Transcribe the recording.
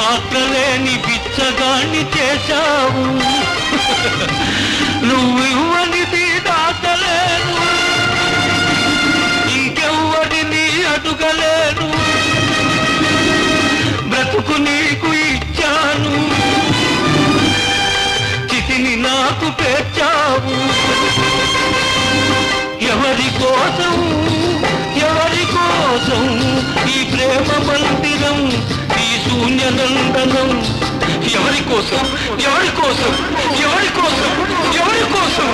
మాత్రలేని బిచ్చగాన్ని చేశావు. నువ్వు ఇవ్వనిది దాటలేను, ఇంకెవ్వడిని అడుగలేను. బ్రతుకు నీకు ఇచ్చాను, చితిని నాకు పేర్చావు. ఎవరి కోసం ఎవరి కోసం ఈ ప్రేమ మందిరం, ఈ శూన్యనందనం? ఎవరి కోసం ఎవరి కోసం ఎవరి కోసం ఎవరి కోసం?